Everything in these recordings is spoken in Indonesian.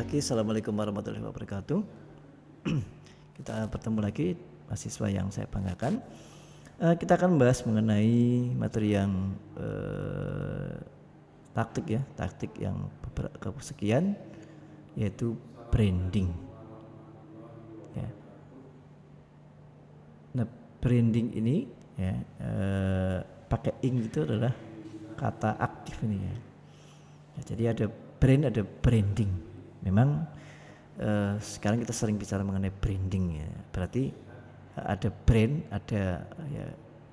Oke, assalamualaikum warahmatullahi wabarakatuh. Kita bertemu lagi, mahasiswa yang saya banggakan. Kita akan membahas mengenai materi yang taktik yang kesekian, yaitu branding. Ya. Nah, branding ini ya pakai ing itu adalah kata aktif ini ya. Jadi ada brand, ada branding. Memang sekarang kita sering bicara mengenai branding ya. Berarti ada brand,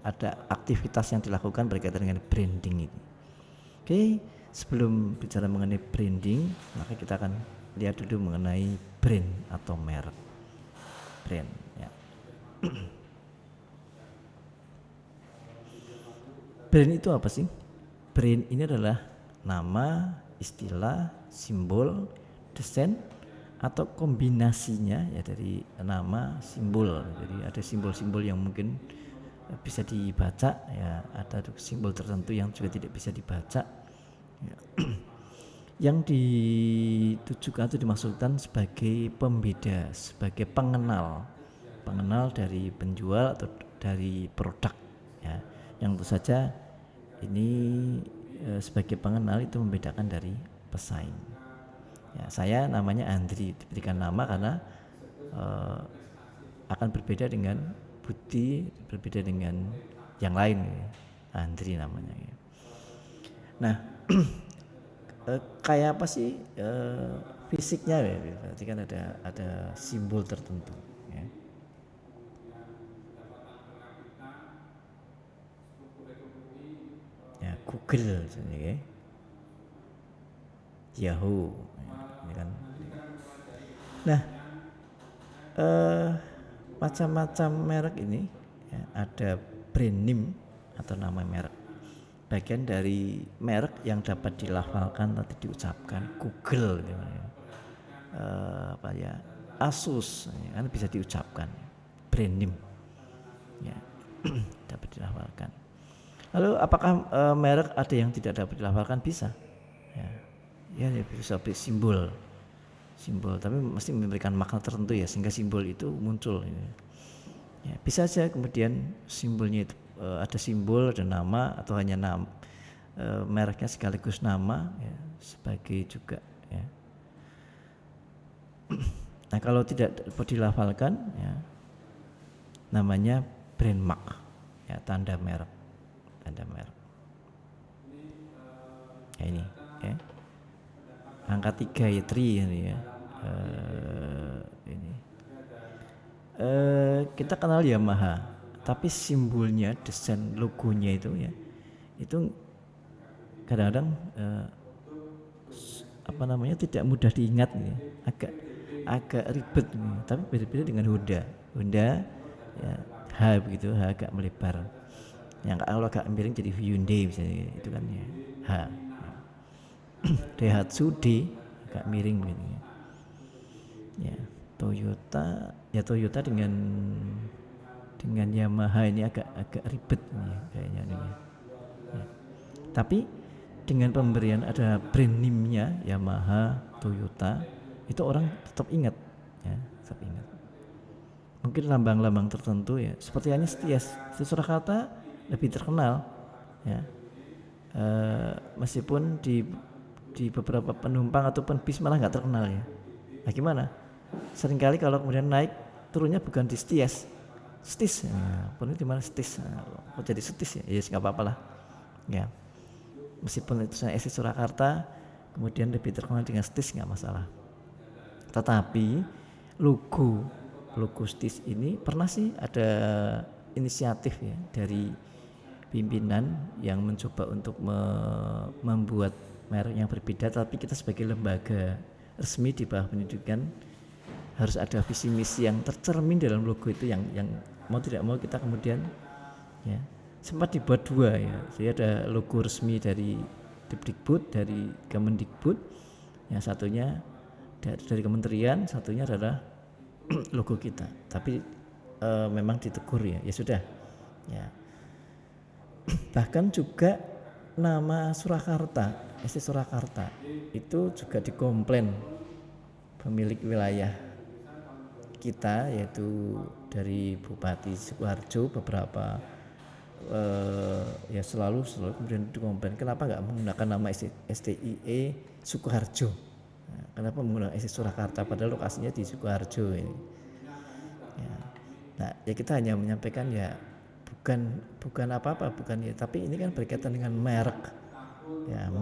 ada aktivitas yang dilakukan berkaitan dengan branding ini. Oke, sebelum bicara mengenai branding, maka kita akan lihat dulu mengenai brand atau merek. Brand ya. Brand itu apa sih? Brand ini adalah nama, istilah, simbol, desain atau kombinasinya ya dari nama, simbol. Jadi ada simbol-simbol yang mungkin bisa dibaca ya, ada simbol tertentu yang juga tidak bisa dibaca ya. Yang ditujukan atau dimaksudkan sebagai pembeda, sebagai pengenal dari penjual atau dari produk ya, yang tentu saja ini sebagai pengenal itu membedakan dari pesaing ya. Saya namanya Andri, diberikan nama karena akan berbeda dengan Budi, berbeda dengan yang lain ya. Andri namanya ya. Nah kayak apa sih fisiknya ya, berarti kan ada simbol tertentu ya. Ya Google ya. Yahoo ya, kan. Nah macam-macam merek ini ya, ada brand name atau nama merek. Bagian dari merek yang dapat dilafalkan atau diucapkan, Google gitu ya. Asus ya, kan bisa diucapkan brand name ya. Dapat dilafalkan. Lalu apakah merek ada yang tidak dapat dilafalkan? Bisa ya bisa simbol, tapi mesti memberikan makna tertentu ya, sehingga simbol itu muncul ya. Bisa saja kemudian simbolnya itu ada simbol, ada nama, atau hanya nama mereknya sekaligus nama ya, sebagai juga ya. Nah kalau tidak dapat dilafalkan ya, namanya brand mark ya, tanda merek ya. Ini ya angka 3 ya, 3 ini ya. Ini kita kenal Yamaha, tapi simbolnya, desain logonya itu ya, itu kadang-kadang tidak mudah diingat ya, agak ribet ya. Tapi beda-beda dengan Honda ya, H begitu, H agak melebar, yang kalau agak miring jadi Hyundai misalnya, itu kan ya H. Daihatsu D agak miring gitu ya. Toyota dengan Yamaha ini agak ribet nih kayaknya nih ya. Tapi dengan pemberian ada brand name-nya Yamaha, Toyota, itu orang tetap ingat ya, Mungkin lambang-lambang tertentu ya, seperti hanya Setias di Surakarta lebih terkenal ya. Meskipun di beberapa penumpang ataupun bis malah nggak terkenal ya. Nah gimana? Seringkali kalau kemudian naik turunnya bukan di Sties, pun itu di mana Stis? Kok jadi Stis ya? Ya nggak apa-apa lah. Ya, meskipun itu saya SD Surakarta, kemudian lebih terkenal dengan Stis nggak masalah. Tetapi logo Stis ini pernah sih ada inisiatif ya dari pimpinan yang mencoba untuk membuat merek yang berbeda, tapi kita sebagai lembaga resmi di bawah pendidikan harus ada visi misi yang tercermin dalam logo itu, yang mau tidak mau kita kemudian ya sempat dibuat dua ya. Jadi ada logo resmi dari Dikbud, dari Kemendikbud, yang satunya dari kementerian, satunya adalah logo kita. Tapi memang ditegur ya sudah ya. Bahkan juga nama Surakarta, SD Surakarta itu juga dikomplain pemilik wilayah kita, yaitu dari Bupati Sukoharjo beberapa ya selalu kemudian dikomplain kenapa nggak menggunakan nama STIE Sukoharjo, kenapa menggunakan STI Surakarta padahal lokasinya di Sukoharjo ini. Ya. Nah ya kita hanya menyampaikan ya bukan apa-apa, bukan ya, tapi ini kan berkaitan dengan merek ya,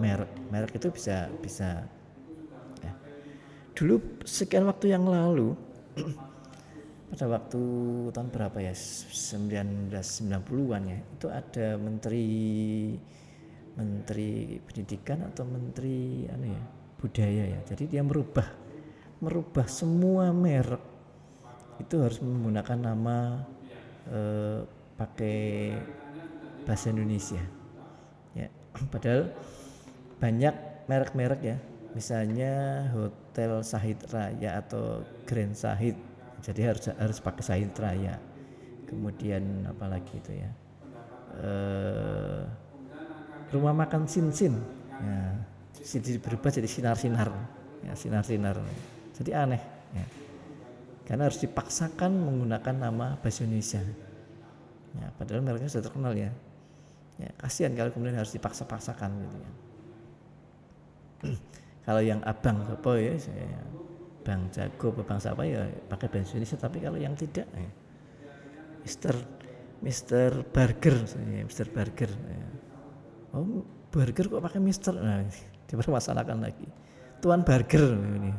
merek itu bisa ya. Dulu sekian waktu yang lalu pada waktu tahun berapa ya, 1990-an ya, itu ada menteri pendidikan atau menteri budaya ya, jadi dia merubah semua merek itu harus menggunakan nama pakai bahasa Indonesia ya. Padahal banyak merek-merek ya, misalnya Hotel Sahid Raya atau Grand Sahid, jadi harus pakai Sahid Raya. Kemudian apalagi itu ya, rumah makan Sin ya, berubah jadi sinar-sinar ya, sinar-sinar, jadi aneh ya, karena harus dipaksakan menggunakan nama bahasa Indonesia ya, padahal mereknya sudah terkenal ya. Ya, kasihan kalau kemudian harus dipaksa-paksakan gitu ya. Kalau yang abang apa ya, saya Bang Jago, Bang siapa ya pakai bahasa Indonesia, tapi kalau yang tidak ya, Mister Burger, Mister Burger. Ya. Oh, burger kok pakai Mister? Nah, dipermasalahkan lagi. Tuan Burger ini.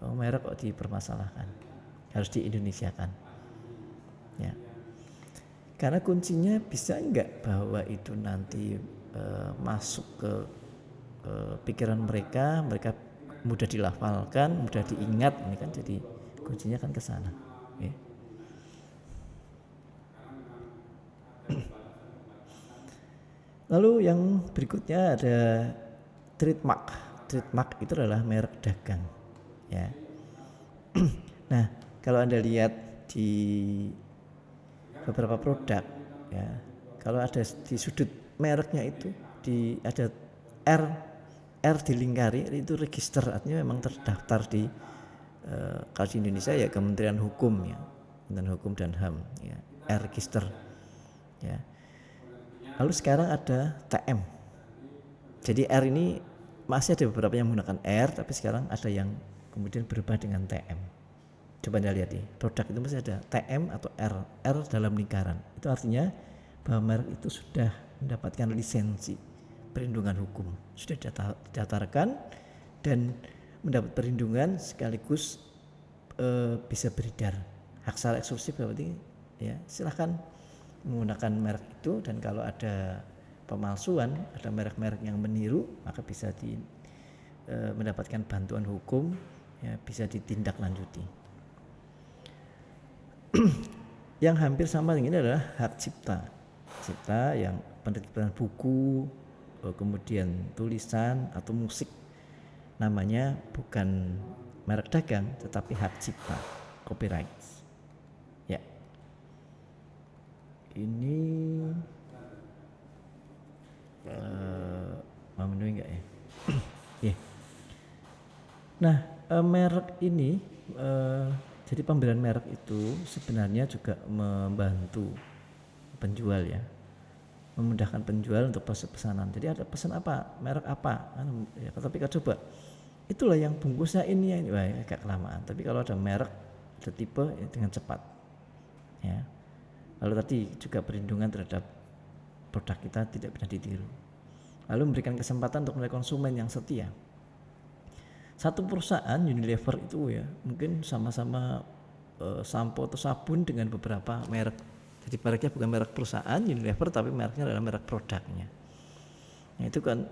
Oh, merek kok dipermasalahkan. Harus di-Indonesiakan. Ya. Karena kuncinya bisa enggak bahwa itu nanti masuk ke pikiran mereka mudah dilafalkan, mudah diingat, ini kan jadi kuncinya kan ke sana. Okay. Lalu yang berikutnya ada trademark. Trademark itu adalah merek dagang, ya. Nah, kalau Anda lihat di beberapa produk ya, kalau ada di sudut mereknya itu ada R dilingkari, itu register, artinya memang terdaftar di kalau di Indonesia ya Kementerian Hukum ya, Kementerian Hukum dan HAM ya, R register ya. Lalu sekarang ada TM, jadi R ini masih ada beberapa yang menggunakan R, tapi sekarang ada yang kemudian berubah dengan TM. Coba Anda lihat ya, produk itu masih ada TM atau R dalam lingkaran. Itu artinya bahwa merek itu sudah mendapatkan lisensi perlindungan hukum, sudah didatarkan dan mendapat perlindungan sekaligus bisa beredar. Hak secara eksklusif berarti ya, silahkan menggunakan merek itu, dan kalau ada pemalsuan, ada merek-merek yang meniru, maka bisa mendapatkan bantuan hukum ya, bisa ditindaklanjuti. Yang hampir sama dengan ini adalah hak cipta yang penerbitan buku, kemudian tulisan atau musik, namanya bukan merek dagang tetapi hak cipta, copyright ya. Ini memenuhi enggak ya? Yeah. Nah, merek ini jadi pembelian merek itu sebenarnya juga membantu penjual ya, memudahkan penjual untuk pesanan. Jadi ada pesan apa, merek apa, ya, tapi kita coba itulah yang bungkusnya ini wah, agak kelamaan. Tapi kalau ada merek, ada tipe ya, dengan cepat ya. Lalu tadi juga perlindungan terhadap produk kita tidak bisa ditiru. Lalu memberikan kesempatan untuk mereka konsumen yang setia. Satu perusahaan Unilever itu ya mungkin sama-sama sampo atau sabun dengan beberapa merek. Jadi mereknya bukan merek perusahaan Unilever, tapi mereknya adalah merek produknya. Nah itu kan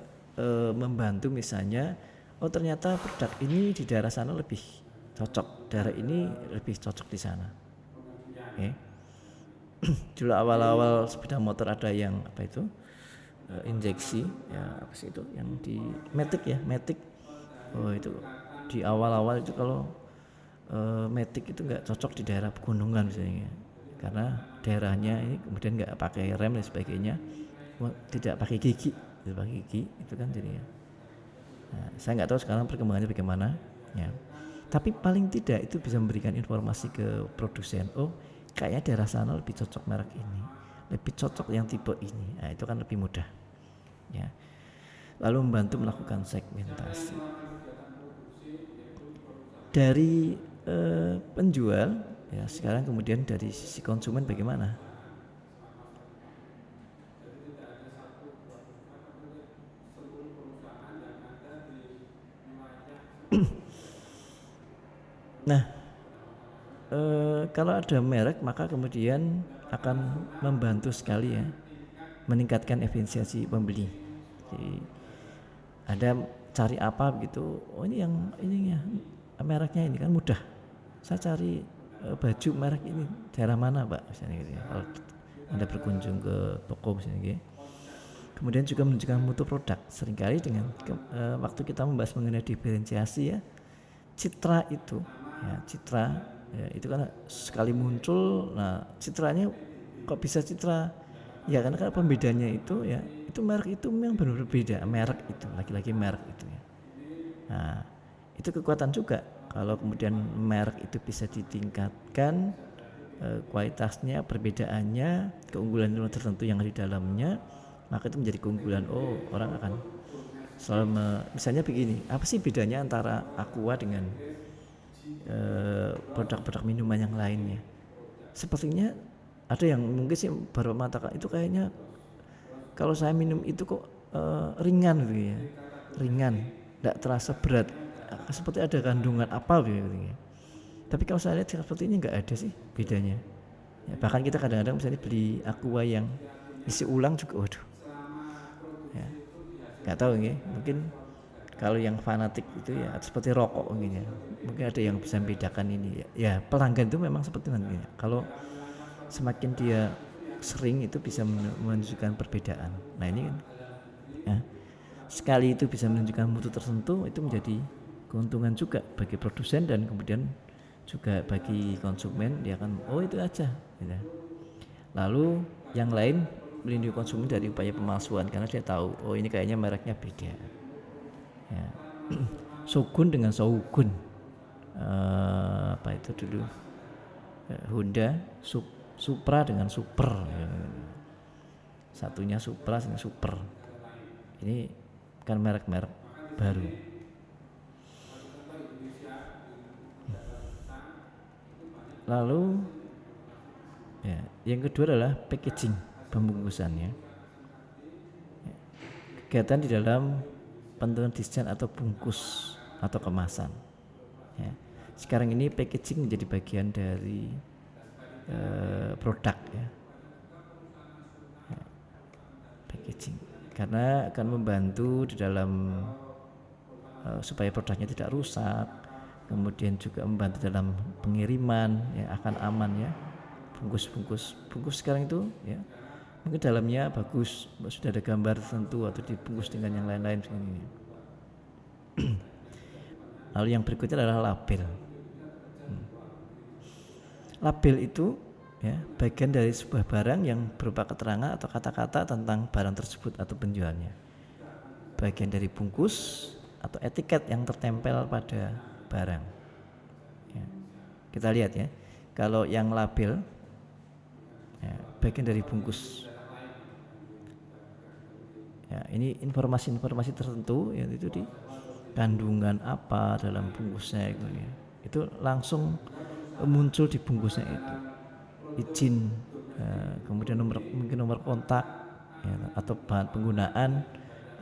membantu misalnya, oh ternyata produk ini di daerah sana lebih cocok, daerah ini lebih cocok di sana. Okay. Dulu awal-awal sepeda motor ada yang apa itu injeksi ya, apa sih itu yang di Matic ya, Matic. Oh itu di awal-awal itu kalau Matic itu nggak cocok di daerah pegunungan misalnya, karena daerahnya ini kemudian nggak pakai rem dan sebagainya, tidak pakai gigi itu kan jadinya. Nah, saya nggak tahu sekarang perkembangannya bagaimana ya. Tapi paling tidak itu bisa memberikan informasi ke produsen, oh kayaknya daerah sana lebih cocok merek ini, lebih cocok yang tipe ini. Nah, itu kan lebih mudah ya. Lalu membantu melakukan segmentasi dari penjual ya. Sekarang kemudian dari sisi konsumen bagaimana? Nah, kalau ada merek maka kemudian akan membantu sekali ya meningkatkan efisiensi pembeli. Jadi ada cari apa begitu, oh ini yang ini ya mereknya ini kan mudah. Saya cari baju merek ini daerah mana Pak misalnya gitu ya. Kalau Anda berkunjung ke toko misalnya gitu. Kemudian juga menunjukkan mutu produk. Seringkali dengan waktu kita membahas mengenai diferensiasi ya, citra itu ya, citra ya, itu kan sekali muncul. Nah citranya kok bisa citra ya, karena kan pembedanya itu ya, itu merek itu memang benar berbeda, merek itu lagi-lagi merek itu ya. Nah itu kekuatan juga kalau kemudian merek itu bisa ditingkatkan kualitasnya, perbedaannya, keunggulan tertentu yang ada di dalamnya, maka itu menjadi keunggulan. Oh orang akan selalu misalnya begini, apa sih bedanya antara Aqua dengan produk-produk minuman yang lainnya? Sepertinya ada yang mungkin sih baru mengatakan itu kayaknya kalau saya minum itu kok ringan gitu ya, ringan, tidak terasa berat, seperti ada kandungan apa gitu ya. Tapi kalau saya lihat seperti ini nggak ada sih bedanya ya. Bahkan kita kadang-kadang misalnya beli Aqua yang isi ulang juga, waduh ya, nggak tahu ya, mungkin kalau yang fanatik itu ya seperti rokok mungkin ya, mungkin ada yang bisa membedakan ini ya. Ya pelanggan itu memang seperti nanti ya. Kalau semakin dia sering itu bisa menunjukkan perbedaan. Nah ini kan ya, sekali itu bisa menunjukkan mutu tertentu, itu menjadi keuntungan juga bagi produsen dan kemudian juga bagi konsumen. Dia akan oh itu aja gitu. Lalu yang lain melindungi konsumen dari upaya pemalsuan karena dia tahu oh ini kayaknya mereknya beda ya. Shogun dengan Shogun, apa itu dulu Honda, Supra dengan Super ya. Satunya Supra, satunya Super. Ini kan merek-merek baru. Lalu ya, yang kedua adalah packaging, pembungkusannya. Kegiatan di dalam penentuan desain atau bungkus atau kemasan. Ya. Sekarang ini packaging menjadi bagian dari produk ya. Packaging karena akan membantu di dalam supaya produknya tidak rusak, kemudian juga membantu dalam pengiriman ya, akan aman ya. Bungkus sekarang itu ya mungkin dalamnya bagus, sudah ada gambar tertentu atau dibungkus dengan yang lain-lain begini. Lalu yang berikutnya adalah label. Label itu ya bagian dari sebuah barang yang berupa keterangan atau kata-kata tentang barang tersebut atau penjualnya. Bagian dari bungkus atau etiket yang tertempel pada barang. Ya. Kita lihat ya, kalau yang label ya, bagian dari bungkus. Ya, ini informasi-informasi tertentu ya, itu di kandungan apa dalam bungkusnya itu ya. Itu langsung muncul di bungkusnya itu. Izin kemudian mungkin nomor kontak ya, atau bahan penggunaan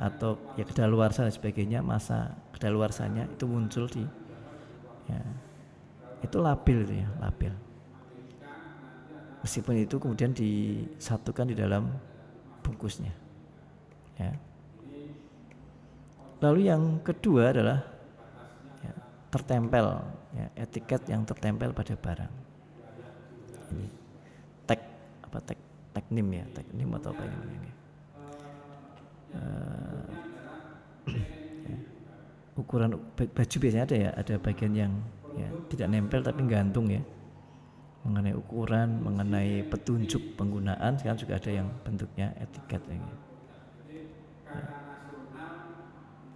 atau ya kedaluarsa dan sebagainya, masa kedaluarsanya itu muncul di ya, itu label itu ya, label. Meskipun itu kemudian disatukan di dalam bungkusnya ya. Lalu yang kedua adalah ya, tertempel ya, etiket yang tertempel pada barang. Ini tag apa tag name ya, tag name atau apa ini ya. Ukuran baju biasanya ada ya, ada bagian yang ya, tidak nempel tapi gantung ya, mengenai ukuran, mengenai petunjuk penggunaan. Sekarang juga ada yang bentuknya etiket ya.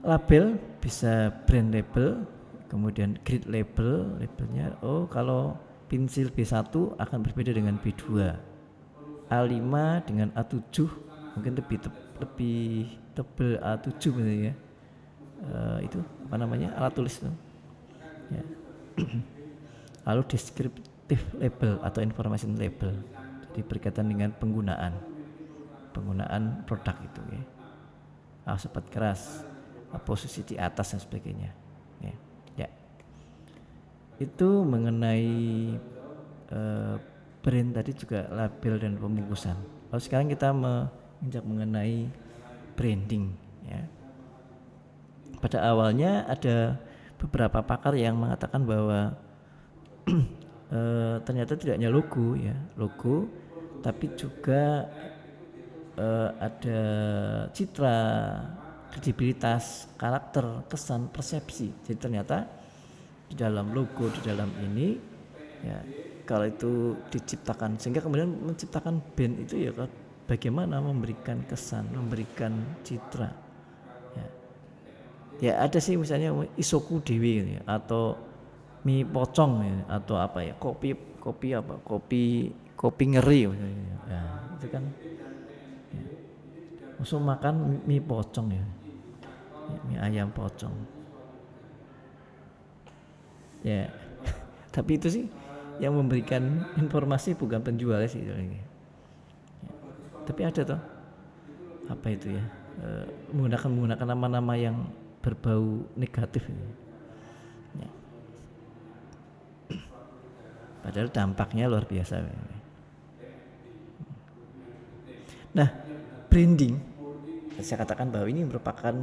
Label bisa brand label, Kemudian grade labelnya kalau pensil B1 akan berbeda dengan B2, A5 dengan A7 mungkin lebih tebal A7 gitu ya. Itu apa namanya, alat tulis itu ya. Lalu descriptive label atau information label, jadi berkaitan dengan penggunaan produk itu ya, sobat keras, posisi di atas dan sebagainya ya. Itu mengenai brand tadi, juga label dan pembungkusan. Lalu sekarang kita menginjak mengenai branding ya. Pada awalnya ada beberapa pakar yang mengatakan bahwa ternyata tidak hanya logo, tapi juga ada citra, kredibilitas, karakter, kesan, persepsi. Jadi ternyata di dalam logo, di dalam ini ya, kalau itu diciptakan sehingga kemudian menciptakan band itu ya, bagaimana memberikan kesan, memberikan citra ya ada sih misalnya Isoku Dewi gitu ya, atau mie pocong ya, atau apa ya, kopi ngeri ya, itu kan ya. Maksud makan mie pocong ya, mie ayam pocong ya. Tapi itu sih yang memberikan informasi, bukan penjualnya sih ya. Tapi ada toh apa itu ya, menggunakan nama-nama yang berbau negatif ya. Padahal dampaknya luar biasa. Nah, branding saya katakan bahwa ini merupakan,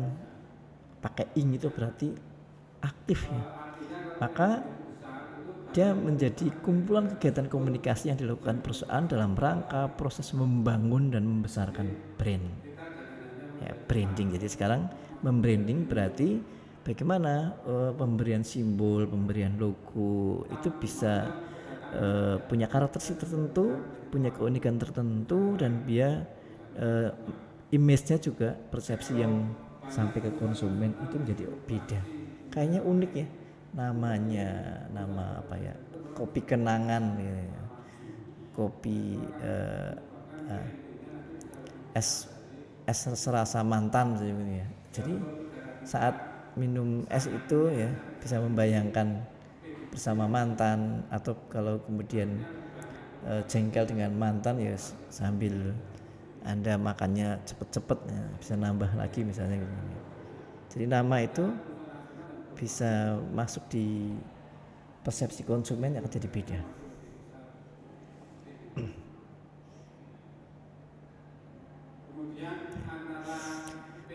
pakai ing itu berarti aktif ya. Maka dia menjadi kumpulan kegiatan komunikasi yang dilakukan perusahaan dalam rangka proses membangun dan membesarkan brand ya, branding. Jadi sekarang membranding berarti bagaimana pemberian simbol, pemberian logo itu bisa punya karakteristik tertentu, punya keunikan tertentu, dan dia image-nya juga, persepsi yang sampai ke konsumen itu menjadi beda. Kayaknya unik ya, nama apa ya, kopi kenangan ya. Kopi es serasa mantan ya. Jadi saat minum es itu ya bisa membayangkan bersama mantan, atau kalau kemudian jengkel dengan mantan ya sambil Anda makannya cepet-cepet ya, bisa nambah lagi misalnya gitu. Jadi nama itu bisa masuk di persepsi konsumen yang akan jadi beda.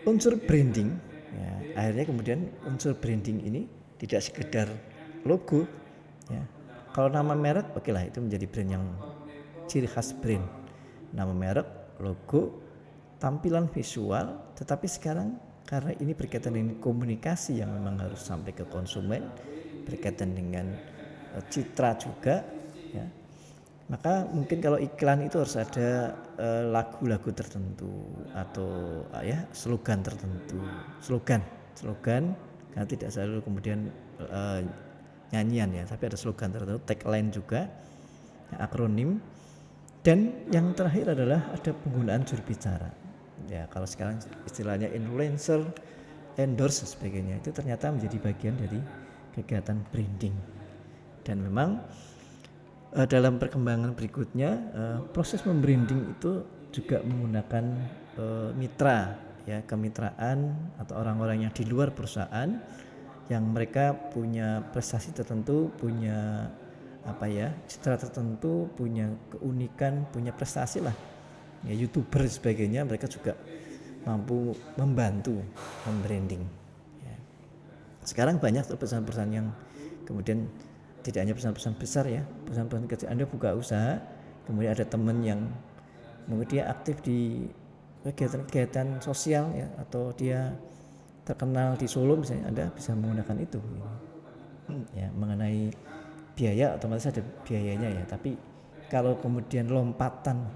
Unsur branding ya, akhirnya kemudian unsur branding ini tidak sekedar logo ya. Kalau nama merek oke lah, itu menjadi brand yang ciri khas brand, nama merek, logo, tampilan visual. Tetapi sekarang karena ini berkaitan dengan komunikasi yang memang harus sampai ke konsumen, berkaitan dengan citra juga ya, maka mungkin kalau iklan itu harus ada lagu-lagu tertentu atau ya slogan tertentu, slogan karena tidak selalu kemudian nyanyian ya, tapi ada slogan tertentu, tagline juga, akronim. Dan yang terakhir adalah ada penggunaan juru bicara ya. Kalau sekarang istilahnya influencer, endorse dan sebagainya, itu ternyata menjadi bagian dari kegiatan branding. Dan memang dalam perkembangan berikutnya proses membranding itu juga menggunakan mitra ya, kemitraan atau orang-orang yang di luar perusahaan yang mereka punya prestasi tertentu, punya apa ya, citra tertentu, punya keunikan, punya prestasi lah ya, YouTuber dan sebagainya, mereka juga mampu membantu membranding ya. Sekarang banyak perusahaan-perusahaan yang kemudian tidak hanya perusahaan-perusahaan besar ya, perusahaan-perusahaan kecil, Anda buka usaha, kemudian ada teman yang mungkin dia aktif di kegiatan sosial ya, atau dia terkenal di Solo misalnya, Anda bisa menggunakan itu ya. Mengenai biaya otomatis ada biayanya ya, tapi kalau kemudian lompatan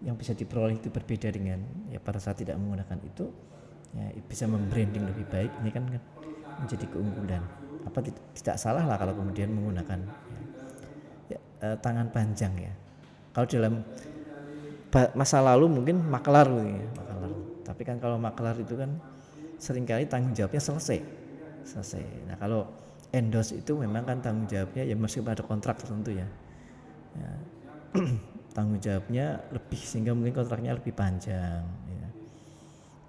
yang bisa diperoleh itu berbeda dengan ya pada saat tidak menggunakan itu ya, bisa membranding lebih baik, ini kan menjadi keunggulan. tidak salah lah kalau kemudian menggunakan tangan panjang ya. Kalau dalam masa lalu mungkin maklar gitu ya, maklar. Tapi kan kalau maklar itu kan seringkali tanggung jawabnya selesai. Nah kalau endorse itu memang kan tanggung jawabnya ya meskipun ada kontrak tertentu ya. Tanggung jawabnya lebih sehingga mungkin kontraknya lebih panjang ya.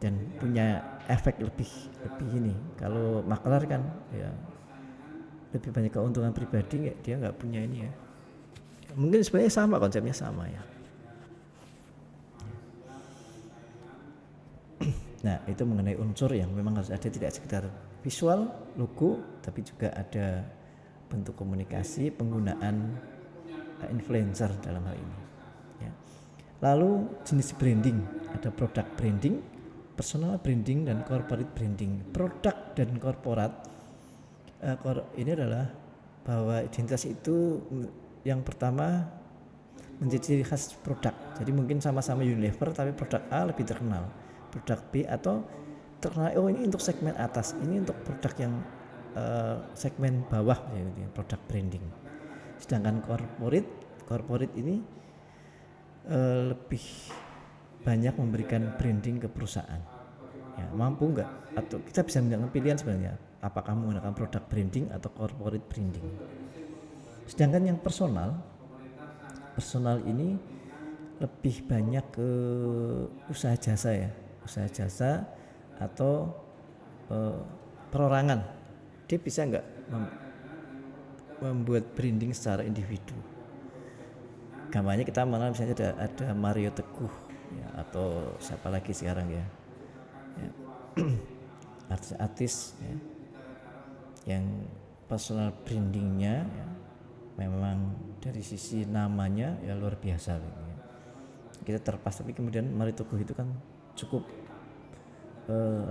Dan punya efek lebih ini. Kalau maklar kan ya lebih banyak keuntungan pribadi, dia nggak punya ini ya. Mungkin sebenarnya sama, konsepnya sama ya. Nah itu mengenai unsur yang memang harus ada, tidak sekedar visual, logo, tapi juga ada bentuk komunikasi, penggunaan influencer dalam hal ini ya. Lalu jenis branding, ada product branding, personal branding, dan corporate branding. Produk dan korporat ini adalah bahwa identitas itu yang pertama menjadi ciri khas produk. Jadi mungkin sama-sama Unilever tapi produk A lebih terkenal, produk B atau terkenal ini untuk segmen atas, ini untuk produk yang segmen bawah gitu ya, produk branding. Sedangkan corporate ini lebih banyak memberikan branding ke perusahaan ya, mampu enggak, atau kita bisa menggunakan pilihan sebenarnya apakah menggunakan produk branding atau corporate branding. Sedangkan yang personal ini lebih banyak ke usaha jasa atau perorangan. Dia bisa enggak membuat branding secara individu. Gambarnya kita mengenal misalnya ada Mario Teguh ya, atau siapa lagi sekarang ya, artis-artis ya, yang personal brandingnya ya, memang dari sisi namanya ya luar biasa gitu ya. Kita terpas, tapi kemudian Mario Teguh itu kan cukup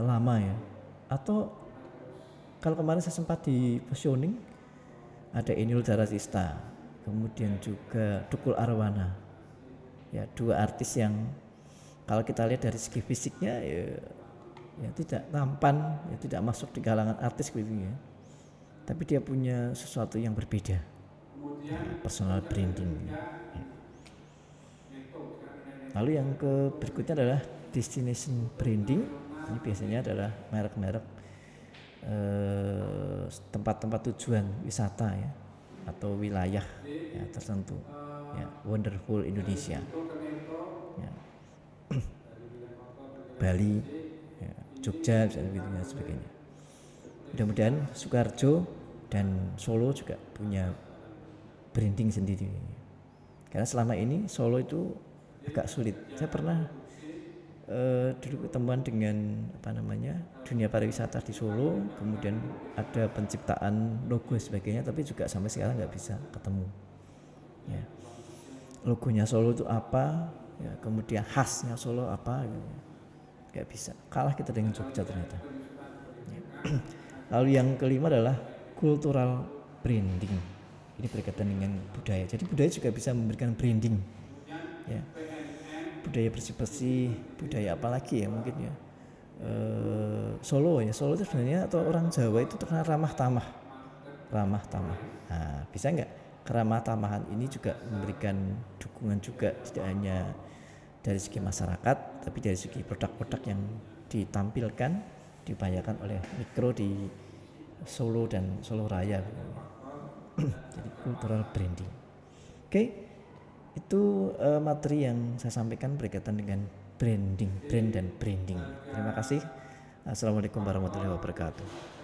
lama ya. Atau kalau kemarin saya sempat di positioning ada Inul Daratista, kemudian juga Tukul Arwana ya, dua artis yang kalau kita lihat dari segi fisiknya ya tidak tampan ya, tidak masuk di kalangan artis gitu ya, tapi dia punya sesuatu yang berbeda ya, personal branding ya. Lalu yang berikutnya adalah destination branding. Ini biasanya adalah merek-merek tempat-tempat tujuan wisata ya, atau wilayah ya, tertentu ya, Wonderful Indonesia ya. Bali ya, Jogja dan sebagainya. Mudah-mudahan Sukoharjo dan Solo juga punya branding sendiri, karena selama ini Solo itu agak sulit. Saya pernah dulu ketemuan dengan dunia pariwisata di Solo, kemudian ada penciptaan logo sebagainya, tapi juga sampai sekarang nggak bisa ketemu ya. Logonya Solo itu apa ya, kemudian khasnya Solo apa gitu. Nggak bisa, kalah kita dengan Jogja ternyata ya. Lalu yang kelima adalah cultural branding. Ini berkaitan dengan budaya, jadi budaya juga bisa memberikan branding ya. Budaya bersih-bersih, budaya apa lagi ya mungkin ya, Solo itu sebenarnya, atau orang Jawa itu terkenal ramah tamah. Nah, bisa nggak keramah tamahan ini juga memberikan dukungan juga, tidak hanya dari segi masyarakat tapi dari segi produk-produk yang ditampilkan, diupayakan oleh mikro di Solo dan Solo Raya. Jadi cultural branding. Oke. Itu materi yang saya sampaikan berkaitan dengan brand dan branding. Terima kasih. Assalamualaikum warahmatullahi wabarakatuh.